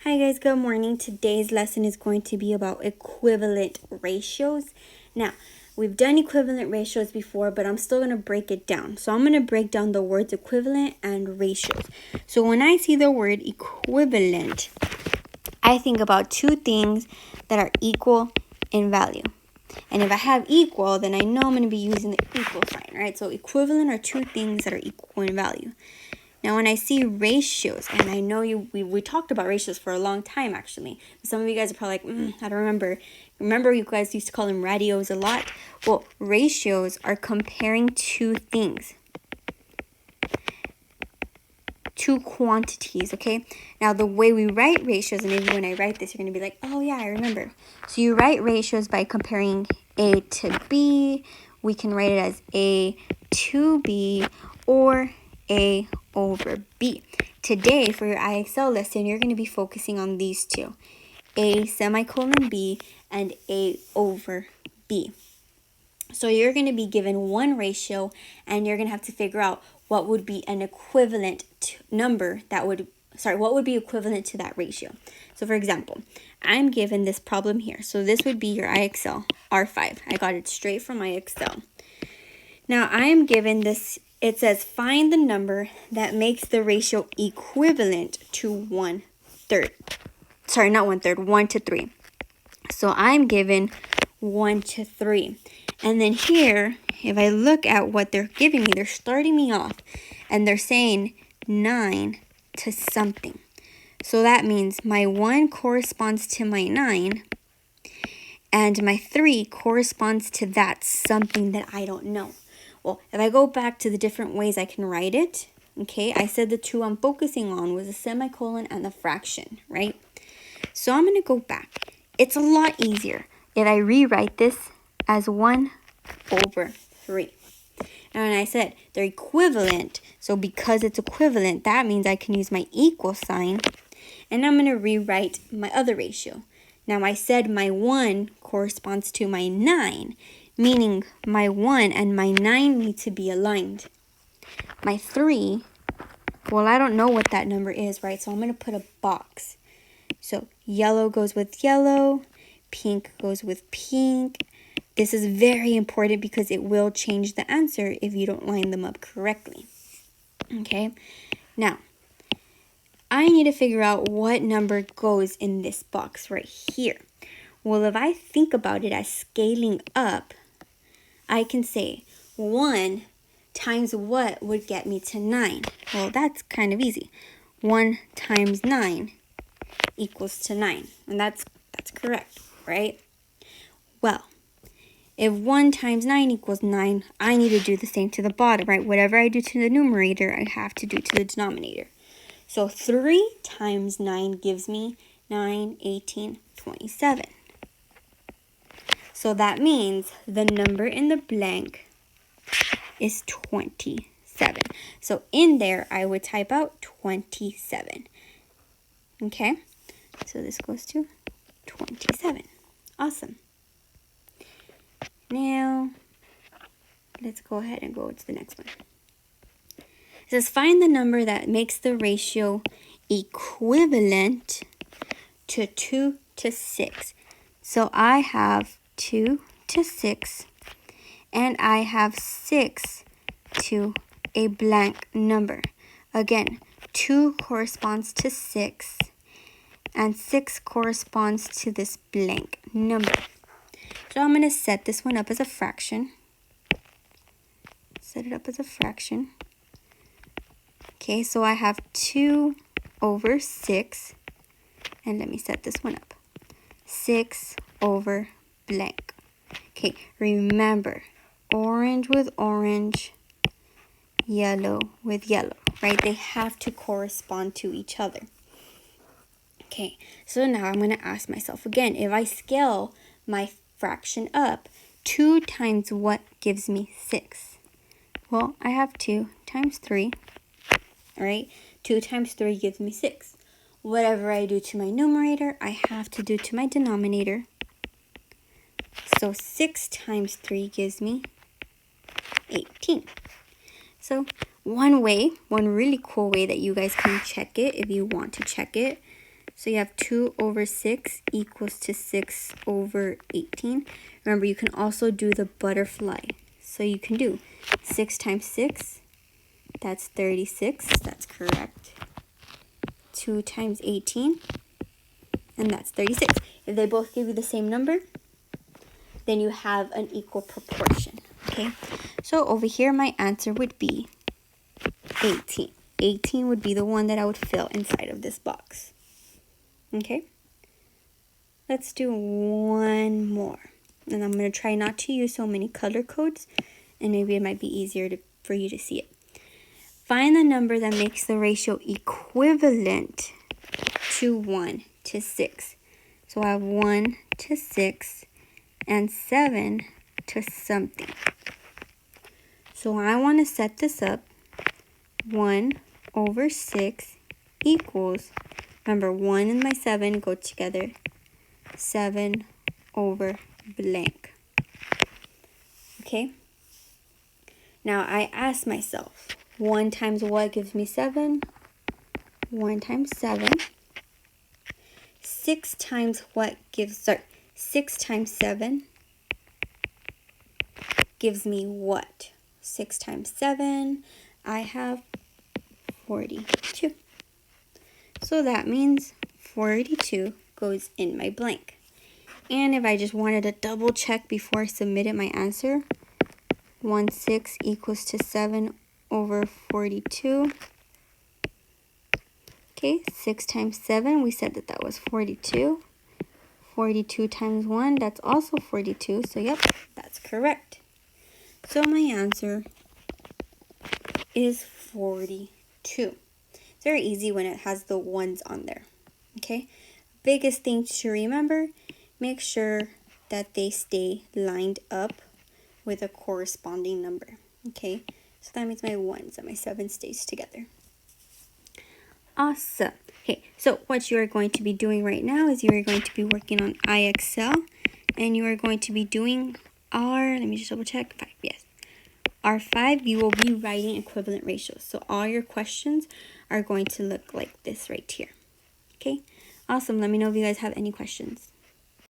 Hi guys, good morning. Today's lesson is going to be about equivalent ratios. Now, we've done equivalent ratios before, but I'm still going to break it down. So I'm going to break down the words equivalent and ratios. So when I see the word equivalent, I think about two things that are equal in value. And if I have equal, then I know I'm going to be using the equal sign, right? So equivalent are two things that are equal in value. Now, when I see ratios, and I know we talked about ratios for a long time, actually. Some of you guys are probably like, I don't remember. Remember, you guys used to call them ratios a lot? Well, ratios are comparing two things, two quantities, okay? Now, the way we write ratios, and maybe when I write this, you're going to be like, oh, yeah, I remember. So you write ratios by comparing A to B. We can write it as A to B or A over B. Today, for your IXL lesson, you're going to be focusing on these two, A semicolon B and A over B. So you're going to be given one ratio, and you're going to have to figure out what would be an equivalent number what would be equivalent to that ratio. So for example, I'm given this problem here. So this would be your IXL R5. I got it straight from IXL. Now I am given this. It says find the number that makes the ratio equivalent to 1/3. Sorry, not 1/3, 1 to 3. So I'm given 1 to 3. And then here, if I look at what they're giving me, they're starting me off and they're saying 9 to something. So that means my 1 corresponds to my 9 and my 3 corresponds to that something that I don't know. Well, if I go back to the different ways I can write it, okay, I said the two I'm focusing on was a semicolon and the fraction, right? So I'm going to go back. It's a lot easier if I rewrite this as 1 over 3. And I said they're equivalent, so because it's equivalent, that means I can use my equal sign, and I'm going to rewrite my other ratio. Now I said my 1 corresponds to my 9, meaning my 1 and my 9 need to be aligned. My 3, well, I don't know what that number is, right? So I'm going to put a box. So yellow goes with yellow, pink goes with pink. This is very important because it will change the answer if you don't line them up correctly. Okay, now I need to figure out what number goes in this box right here. Well, if I think about it as scaling up, I can say 1 times what would get me to 9? Well, that's kind of easy. 1 times 9 equals to 9. And that's correct, right? Well, if 1 times 9 equals 9, I need to do the same to the bottom, right? Whatever I do to the numerator, I have to do to the denominator. So 3 times 9 gives me 9, 18, 27. So that means the number in the blank is 27. So in there, I would type out 27. Okay? So this goes to 27. Awesome. Now, let's go ahead and go to the next one. It says find the number that makes the ratio equivalent to 2 to 6. So I have 2 to 6, and I have 6 to a blank number. Again, 2 corresponds to 6, and 6 corresponds to this blank number. So I'm going to set this one up as a fraction. Set it up as a fraction. Okay, so I have 2 over 6. And let me set this one up. 6 over blank. Okay, remember, orange with orange, yellow with yellow, right? They have to correspond to each other. Okay, so now I'm going to ask myself again, if I scale my fraction up, 2 times what gives me 6? Well, I have 2 times 3, all right? 2 times 3 gives me 6. Whatever I do to my numerator, I have to do to my denominator. So 6 times 3 gives me 18. So one really cool way that you guys can check it if you want to check it, So you have 2 over 6 equals to 6 over 18. Remember, you can also do the butterfly. So you can do 6 times 6, that's 36, that's correct. 2 times 18, and that's 36. If they both give you the same number, then you have an equal proportion, okay? So over here, my answer would be 18. 18 would be the one that I would fill inside of this box, okay? Let's do one more. And I'm going to try not to use so many color codes, and maybe it might be easier for you to see it. Find the number that makes the ratio equivalent to 1 to 6. So I have 1 to 6 and 7 to something. So I want to set this up. 1 over 6 equals, remember 1 and my 7 go together, 7 over blank. Okay? Now I ask myself, 1 times what gives me 7? 1 times 7. 6 times what gives, 6 times 7 gives me what? 6 times 7, I have 42. So that means 42 goes in my blank. And if I just wanted to double check before I submitted my answer, 1/6 equals to 7 over 42. Okay, 6 times 7, we said that was 42. 42 times 1, that's also 42. So yep, that's correct. So my answer is 42. It's very easy when it has the ones on there. Okay, biggest thing to remember, make sure that they stay lined up with a corresponding number. Okay, so that means my 1s and my 7 stays together. Awesome. Okay, so what you are going to be doing right now is you are going to be working on IXL, and you are going to be doing let me just double check, 5, yes. R5, you will be writing equivalent ratios. So all your questions are going to look like this right here. Okay, awesome. Let me know if you guys have any questions.